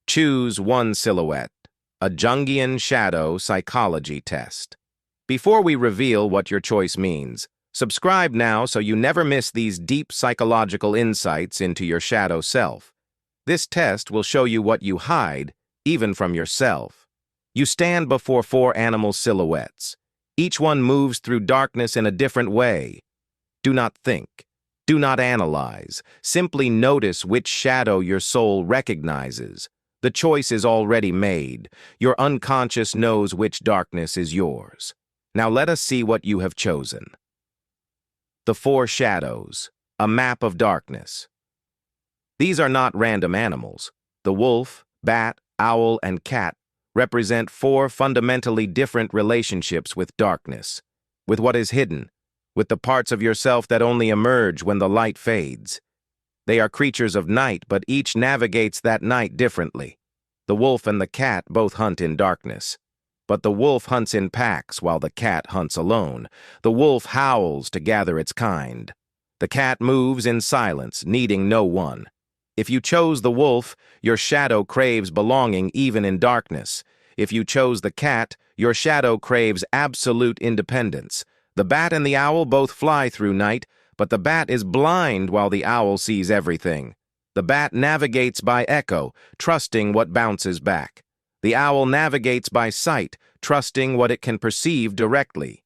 Choose one silhouette, a Jungian shadow psychology test. Before we reveal what your choice means, subscribe now so you never miss these deep psychological insights into your shadow self. This test will show you what you hide, even from yourself. You stand before 4 animal silhouettes. Each one moves through darkness in a different way. Do not think. Do not analyze. Simply notice which shadow your soul recognizes. The choice is already made. Your unconscious knows which darkness is yours. Now let us see what you have chosen. The 4 shadows, a map of darkness. These are not random animals. The wolf, bat, owl, and cat represent 4 fundamentally different relationships with darkness, with what is hidden, with the parts of yourself that only emerge when the light fades. They are creatures of night, but each navigates that night differently. The wolf and the cat both hunt in darkness. But the wolf hunts in packs while the cat hunts alone. The wolf howls to gather its kind. The cat moves in silence, needing no one. If you chose the wolf, your shadow craves belonging even in darkness. If you chose the cat, your shadow craves absolute independence. The bat and the owl both fly through night, but the bat is blind while the owl sees everything. The bat navigates by echo, trusting what bounces back. The owl navigates by sight, trusting what it can perceive directly.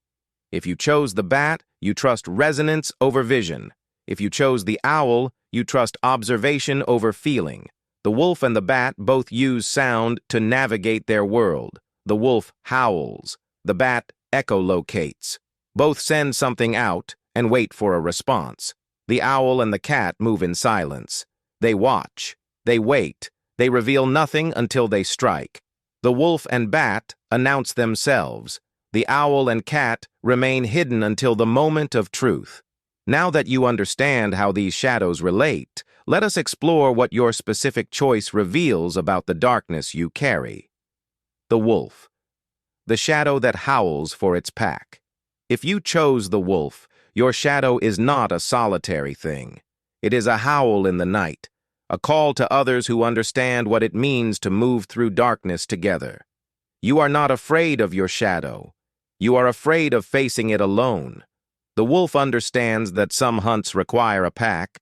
If you chose the bat, you trust resonance over vision. If you chose the owl, you trust observation over feeling. The wolf and the bat both use sound to navigate their world. The wolf howls. The bat echolocates. Both send something out and wait for a response. The owl and the cat move in silence. They watch. They wait. They reveal nothing until they strike. The wolf and bat announce themselves. The owl and cat remain hidden until the moment of truth. Now that you understand how these shadows relate, let us explore what your specific choice reveals about the darkness you carry. The wolf, the shadow that howls for its pack. If you chose the wolf, your shadow is not a solitary thing. It is a howl in the night, a call to others who understand what it means to move through darkness together. You are not afraid of your shadow. You are afraid of facing it alone. The wolf understands that some hunts require a pack,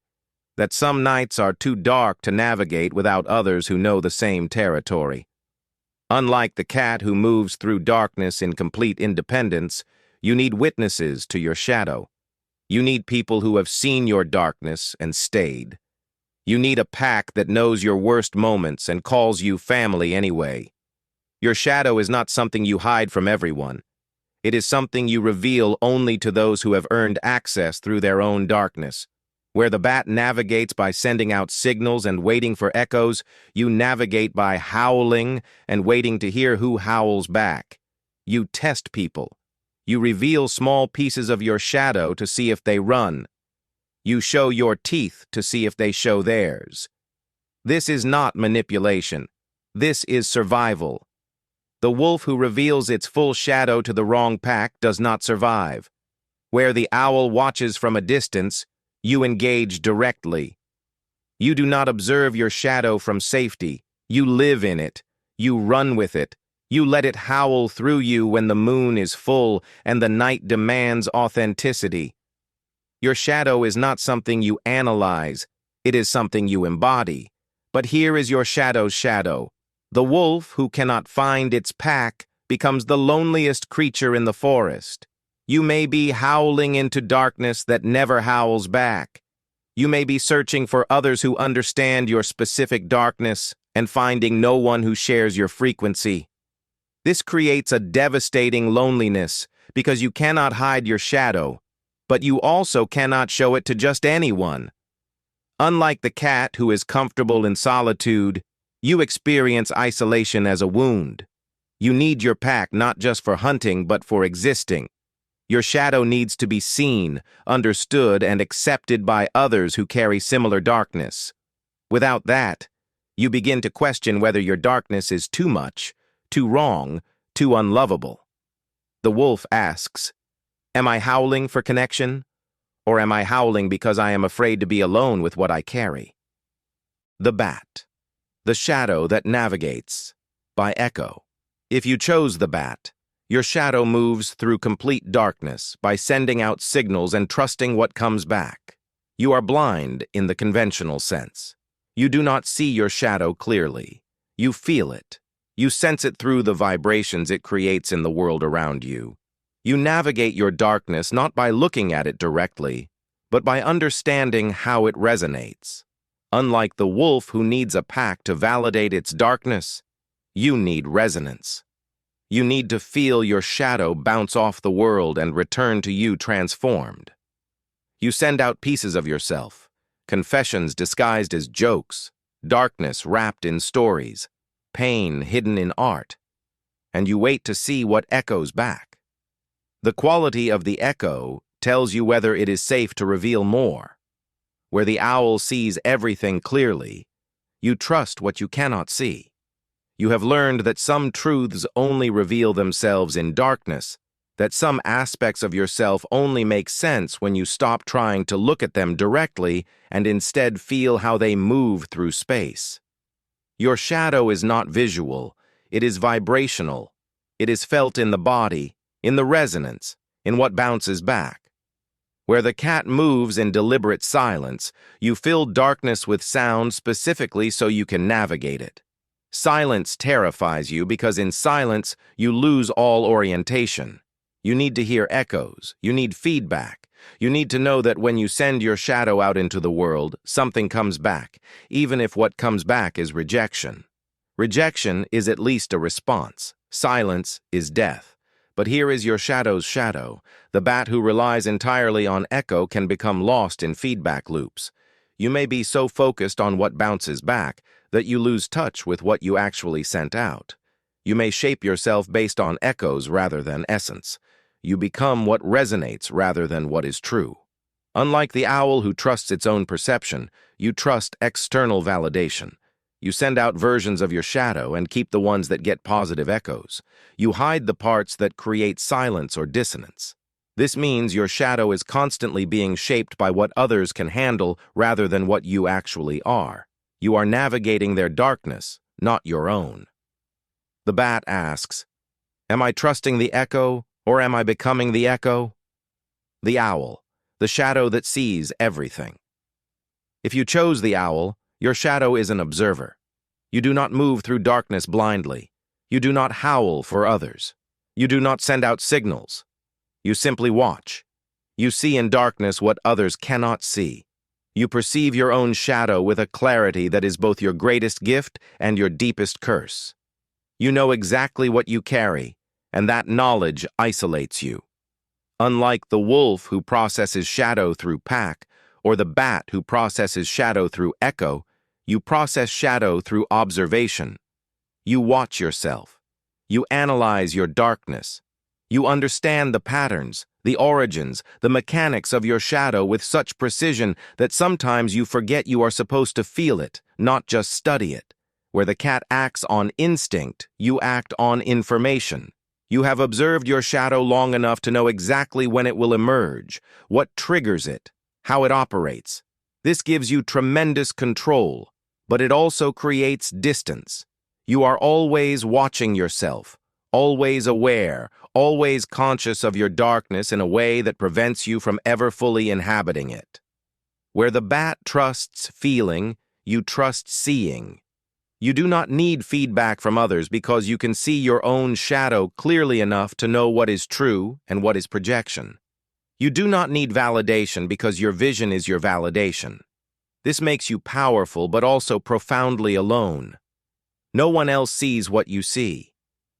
that some nights are too dark to navigate without others who know the same territory. Unlike the cat who moves through darkness in complete independence, you need witnesses to your shadow. You need people who have seen your darkness and stayed. You need a pack that knows your worst moments and calls you family anyway. Your shadow is not something you hide from everyone. It is something you reveal only to those who have earned access through their own darkness. Where the bat navigates by sending out signals and waiting for echoes, you navigate by howling and waiting to hear who howls back. You test people. You reveal small pieces of your shadow to see if they run. You show your teeth to see if they show theirs. This is not manipulation. This is survival. The wolf who reveals its full shadow to the wrong pack does not survive. Where the owl watches from a distance, you engage directly. You do not observe your shadow from safety. You live in it. You run with it. You let it howl through you when the moon is full and the night demands authenticity. Your shadow is not something you analyze. It is something you embody. But here is your shadow's shadow. The wolf who cannot find its pack becomes the loneliest creature in the forest. You may be howling into darkness that never howls back. You may be searching for others who understand your specific darkness and finding no one who shares your frequency. This creates a devastating loneliness because you cannot hide your shadow, but you also cannot show it to just anyone. Unlike the cat who is comfortable in solitude, you experience isolation as a wound. You need your pack not just for hunting but for existing. Your shadow needs to be seen, understood, and accepted by others who carry similar darkness. Without that, you begin to question whether your darkness is too much, too wrong, too unlovable. The wolf asks, "Am I howling for connection? Or am I howling because I am afraid to be alone with what I carry?" The bat. The Shadow That Navigates, by Echo. If you chose the bat, your shadow moves through complete darkness by sending out signals and trusting what comes back. You are blind in the conventional sense. You do not see your shadow clearly. You feel it. You sense it through the vibrations it creates in the world around you. You navigate your darkness not by looking at it directly, but by understanding how it resonates. Unlike the wolf who needs a pack to validate its darkness, you need resonance. You need to feel your shadow bounce off the world and return to you transformed. You send out pieces of yourself, confessions disguised as jokes, darkness wrapped in stories, pain hidden in art, and you wait to see what echoes back. The quality of the echo tells you whether it is safe to reveal more. Where the owl sees everything clearly, you trust what you cannot see. You have learned that some truths only reveal themselves in darkness, that some aspects of yourself only make sense when you stop trying to look at them directly and instead feel how they move through space. Your shadow is not visual, it is vibrational. It is felt in the body, in the resonance, in what bounces back. Where the cat moves in deliberate silence, you fill darkness with sound specifically so you can navigate it. Silence terrifies you because in silence, you lose all orientation. You need to hear echoes. You need feedback. You need to know that when you send your shadow out into the world, something comes back, even if what comes back is rejection. Rejection is at least a response. Silence is death. But here is your shadow's shadow. The bat who relies entirely on echo can become lost in feedback loops. You may be so focused on what bounces back that you lose touch with what you actually sent out. You may shape yourself based on echoes rather than essence. You become what resonates rather than what is true. Unlike the owl who trusts its own perception, you trust external validation. You send out versions of your shadow and keep the ones that get positive echoes. You hide the parts that create silence or dissonance. This means your shadow is constantly being shaped by what others can handle rather than what you actually are. You are navigating their darkness, not your own. The bat asks, "Am I trusting the echo, or am I becoming the echo?" The owl, the shadow that sees everything. If you chose the owl, your shadow is an observer. You do not move through darkness blindly. You do not howl for others. You do not send out signals. You simply watch. You see in darkness what others cannot see. You perceive your own shadow with a clarity that is both your greatest gift and your deepest curse. You know exactly what you carry, and that knowledge isolates you. Unlike the wolf who processes shadow through pack, or the bat who processes shadow through echo, you process shadow through observation. You watch yourself. You analyze your darkness. You understand the patterns, the origins, the mechanics of your shadow with such precision that sometimes you forget you are supposed to feel it, not just study it. Where the cat acts on instinct, you act on information. You have observed your shadow long enough to know exactly when it will emerge, what triggers it, how it operates. This gives you tremendous control, but it also creates distance. You are always watching yourself, always aware, always conscious of your darkness in a way that prevents you from ever fully inhabiting it. Where the bat trusts feeling, you trust seeing. You do not need feedback from others because you can see your own shadow clearly enough to know what is true and what is projection. You do not need validation because your vision is your validation. This makes you powerful but also profoundly alone. No one else sees what you see.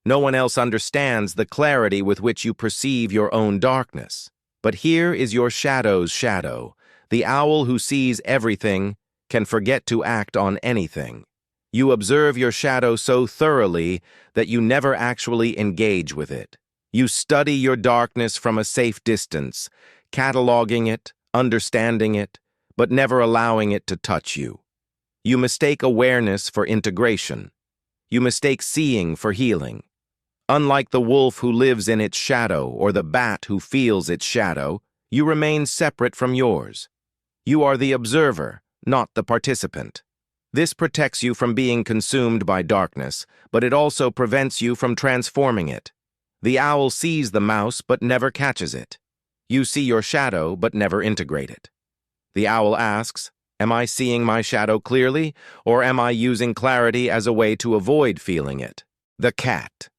No one else understands the clarity with which you perceive your own darkness. But here is your shadow's shadow. The owl who sees everything can forget to act on anything. You observe your shadow so thoroughly that you never actually engage with it. You study your darkness from a safe distance, cataloging it, understanding it, but never allowing it to touch you. You mistake awareness for integration. You mistake seeing for healing. Unlike the wolf who lives in its shadow or the bat who feels its shadow, you remain separate from yours. You are the observer, not the participant. This protects you from being consumed by darkness, but it also prevents you from transforming it. The owl sees the mouse but never catches it. You see your shadow but never integrate it. The owl asks, am I seeing my shadow clearly, or am I using clarity as a way to avoid feeling it? The cat.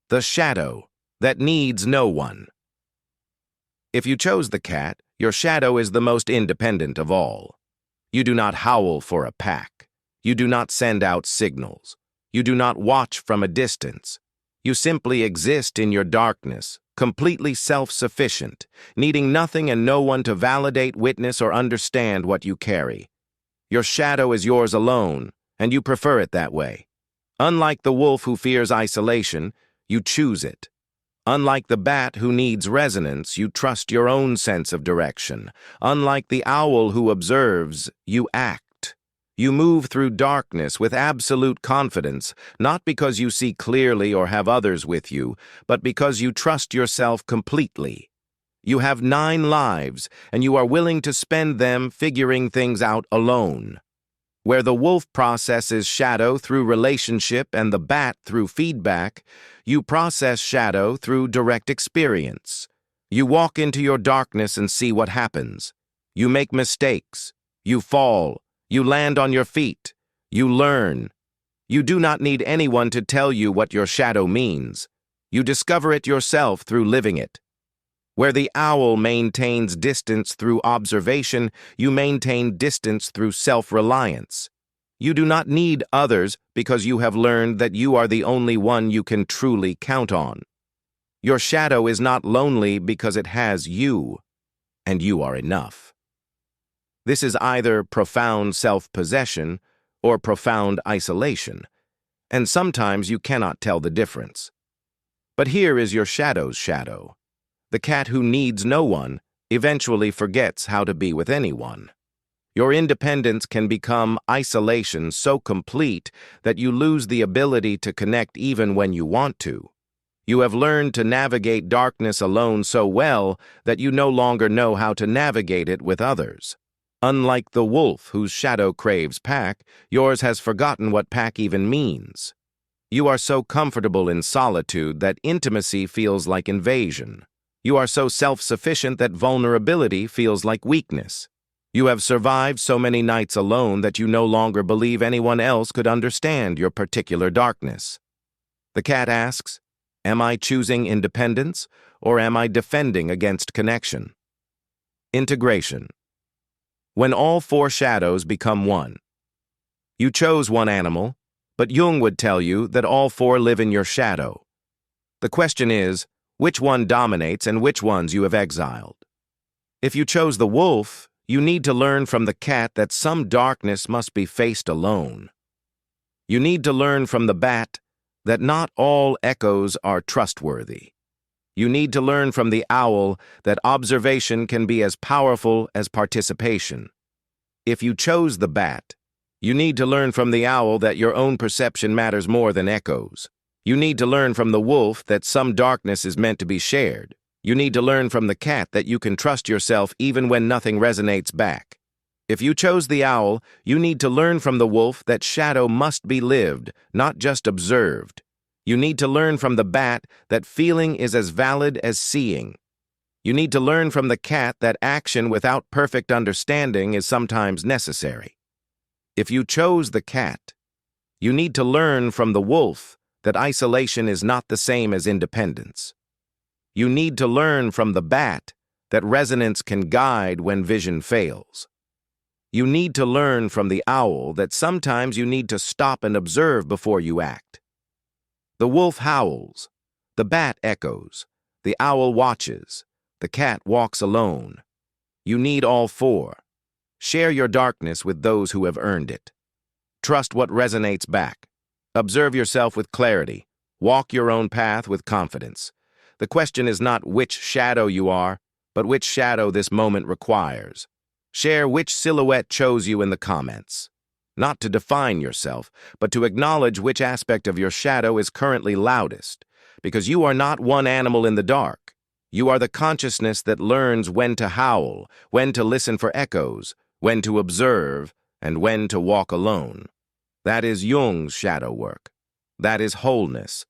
The shadow that needs no one. If you chose the cat, your shadow is the most independent of all. You do not howl for a pack. You do not send out signals. You do not watch from a distance. You simply exist in your darkness, completely self-sufficient, needing nothing and no one to validate, witness, or understand what you carry. Your shadow is yours alone, and you prefer it that way. Unlike the wolf who fears isolation, you choose it. Unlike the bat who needs resonance, you trust your own sense of direction. Unlike the owl who observes, you act. You move through darkness with absolute confidence, not because you see clearly or have others with you, but because you trust yourself completely. You have 9 lives, and you are willing to spend them figuring things out alone. Where the wolf processes shadow through relationship and the bat through feedback, you process shadow through direct experience. You walk into your darkness and see what happens. You make mistakes. You fall. You land on your feet. You learn. You do not need anyone to tell you what your shadow means. You discover it yourself through living it. Where the owl maintains distance through observation, you maintain distance through self-reliance. You do not need others because you have learned that you are the only one you can truly count on. Your shadow is not lonely because it has you, and you are enough. This is either profound self-possession or profound isolation, and sometimes you cannot tell the difference. But here is your shadow's shadow. The cat who needs no one eventually forgets how to be with anyone. Your independence can become isolation so complete that you lose the ability to connect even when you want to. You have learned to navigate darkness alone so well that you no longer know how to navigate it with others. Unlike the wolf whose shadow craves pack, yours has forgotten what pack even means. You are so comfortable in solitude that intimacy feels like invasion. You are so self-sufficient that vulnerability feels like weakness. You have survived so many nights alone that you no longer believe anyone else could understand your particular darkness. The cat asks, am I choosing independence or am I defending against connection? Integration. When all 4 shadows become one. You chose one animal, but Jung would tell you that all 4 live in your shadow. The question is, which one dominates and which ones you have exiled? If you chose the wolf, you need to learn from the cat that some darkness must be faced alone. You need to learn from the bat that not all echoes are trustworthy. You need to learn from the owl that observation can be as powerful as participation. If you chose the bat, you need to learn from the owl that your own perception matters more than echoes. You need to learn from the wolf that some darkness is meant to be shared. You need to learn from the cat that you can trust yourself even when nothing resonates back. If you chose the owl, you need to learn from the wolf that shadow must be lived, not just observed. You need to learn from the bat that feeling is as valid as seeing. You need to learn from the cat that action without perfect understanding is sometimes necessary. If you chose the cat, you need to learn from the wolf that isolation is not the same as independence. You need to learn from the bat that resonance can guide when vision fails. You need to learn from the owl that sometimes you need to stop and observe before you act. The wolf howls, the bat echoes, the owl watches, the cat walks alone. You need all 4. Share your darkness with those who have earned it. Trust what resonates back. Observe yourself with clarity. Walk your own path with confidence. The question is not which shadow you are, but which shadow this moment requires. Share which silhouette chose you in the comments. Not to define yourself, but to acknowledge which aspect of your shadow is currently loudest, because you are not one animal in the dark. You are the consciousness that learns when to howl, when to listen for echoes, when to observe, and when to walk alone. That is Jung's shadow work. That is wholeness,